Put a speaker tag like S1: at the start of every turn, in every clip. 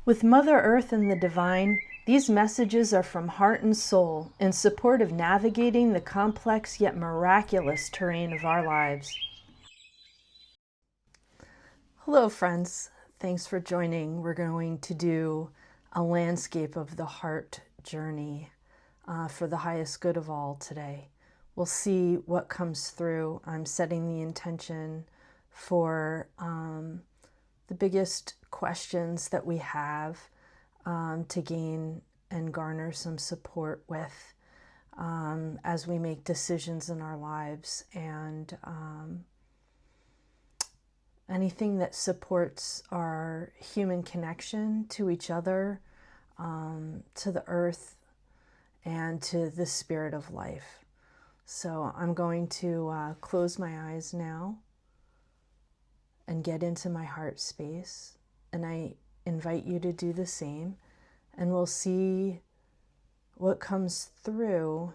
S1: With Mother Earth and the Divine, these messages are from heart and soul in support of navigating the complex yet miraculous terrain of our lives. Hello, friends. Thanks for joining. We're going to do a landscape of the heart journey for the highest good of all today. We'll see what comes through. I'm setting the intention for the biggest questions that we have to gain and garner some support with as we make decisions in our lives, and anything that supports our human connection to each other, to the earth, and to the spirit of life. So I'm going to close my eyes now and get into my heart space. And I invite you to do the same. And we'll see what comes through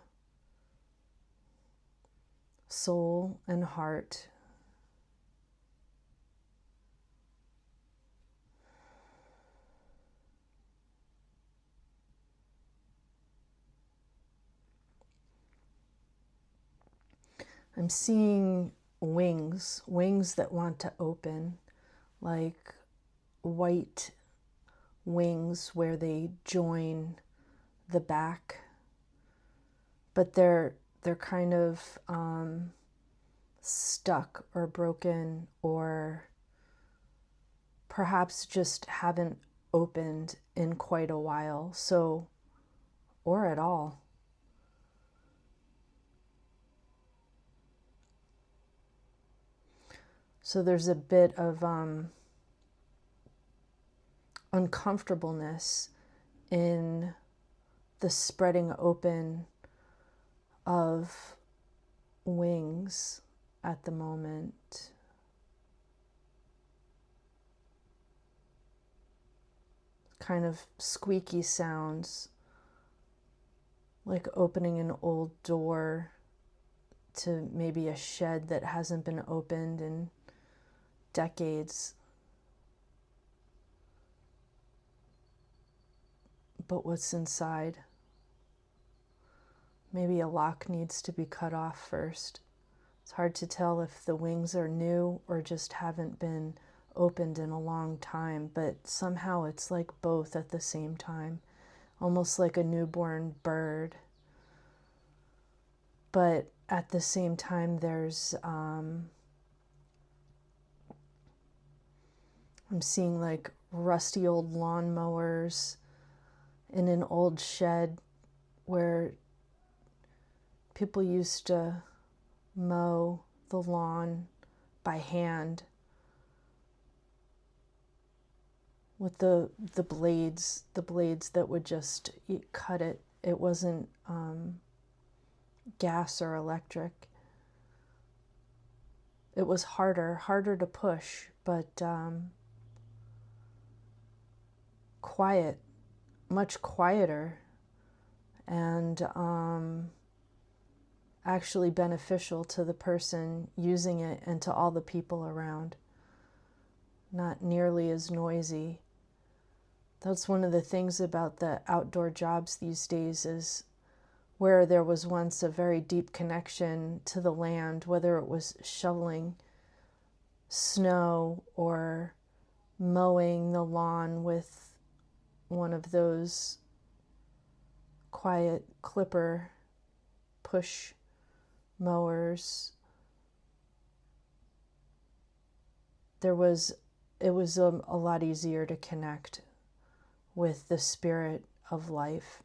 S1: soul and heart. I'm seeing wings that want to open, like white wings where they join the back, but they're kind of stuck or broken, or perhaps just haven't opened in quite a while, so, or at all. So there's a bit of uncomfortableness in the spreading open of wings at the moment. Kind of squeaky sounds, like opening an old door to maybe a shed that hasn't been opened in decades. But what's inside? Maybe a lock needs to be cut off first. It's hard to tell if the wings are new or just haven't been opened in a long time, but somehow it's like both at the same time, almost like a newborn bird. But at the same time, there's I'm seeing like rusty old lawnmowers in an old shed where people used to mow the lawn by hand with the blades that would just cut it. It wasn't gas or electric. It was harder to push, but quiet, much quieter, and actually beneficial to the person using it and to all the people around. Not nearly as noisy. That's one of the things about the outdoor jobs these days, is where there was once a very deep connection to the land, whether it was shoveling snow or mowing the lawn with one of those quiet clipper push mowers. It was a lot easier to connect with the spirit of life,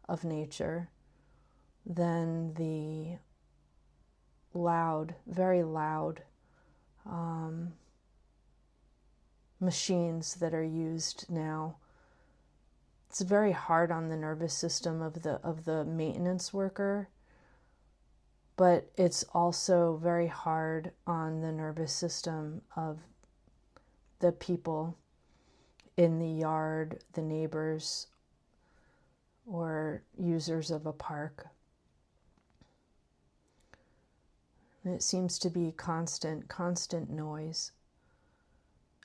S1: of nature, than the loud, very loud machines that are used now. It's very hard on the nervous system of the maintenance worker, but it's also very hard on the nervous system of the people in the yard, the neighbors, or users of a park. And it seems to be constant noise,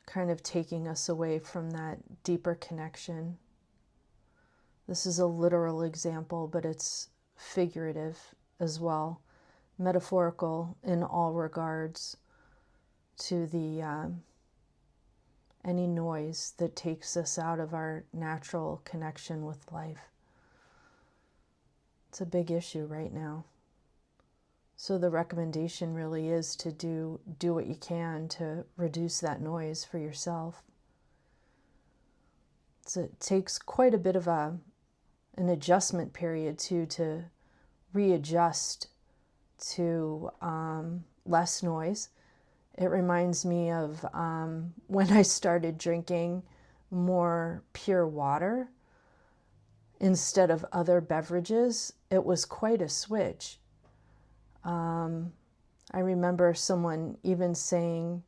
S1: kind of taking us away from that deeper connection. This is a literal example, but it's figurative as well, metaphorical in all regards to the any noise that takes us out of our natural connection with life. It's a big issue right now. So the recommendation really is to do what you can to reduce that noise for yourself. So it takes quite a bit of an adjustment period too, to readjust to less noise. It reminds me of when I started drinking more pure water instead of other beverages. It was quite a switch. I remember someone even saying,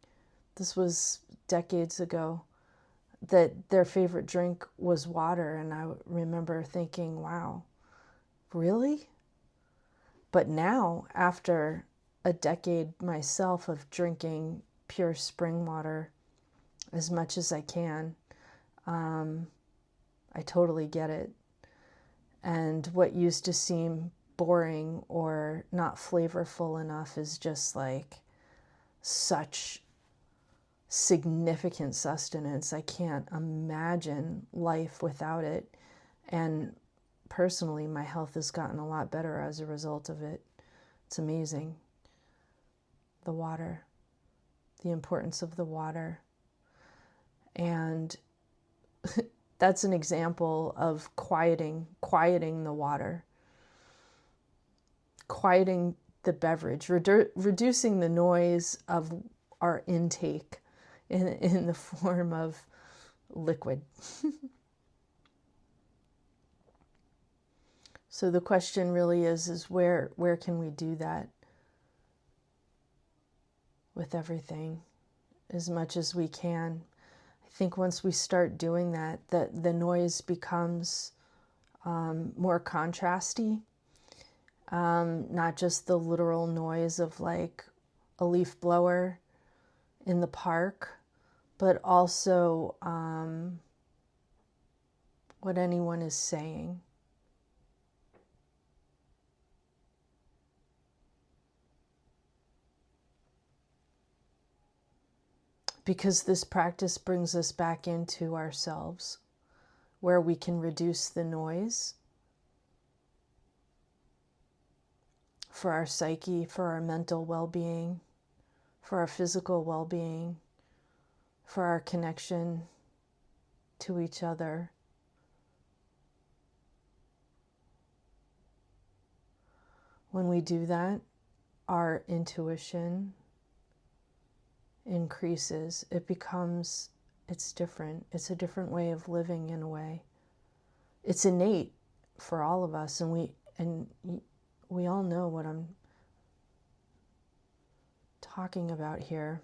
S1: this was decades ago, that their favorite drink was water. And I remember thinking, wow, really? But now, after a decade myself of drinking pure spring water as much as I can, I totally get it. And what used to seem boring or not flavorful enough is just like such significant sustenance. I can't imagine life without it. And personally, my health has gotten a lot better as a result of it. It's amazing. The water, the importance of the water. And that's an example of quieting the water, quieting the beverage, reducing the noise of our intake in the form of liquid. So the question really is where can we do that with everything as much as we can? I think once we start doing that, the noise becomes more contrasty. Not just the literal noise of like a leaf blower in the park, but also what anyone is saying. Because this practice brings us back into ourselves, where we can reduce the noise for our psyche, for our mental well-being, for our physical well-being, for our connection to each other. When we do that, our intuition increases. It's different. It's a different way of living in a way. It's innate for all of us, and we all know what I'm talking about here,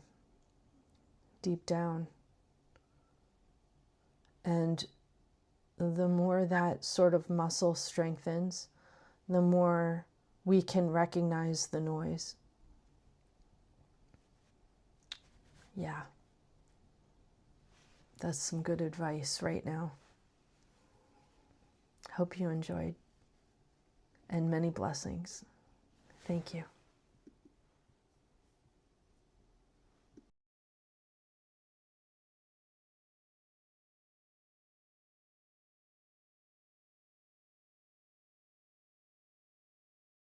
S1: deep down. And the more that sort of muscle strengthens, the more we can recognize the noise. Yeah, that's some good advice right now. Hope you enjoyed, and many blessings. Thank you.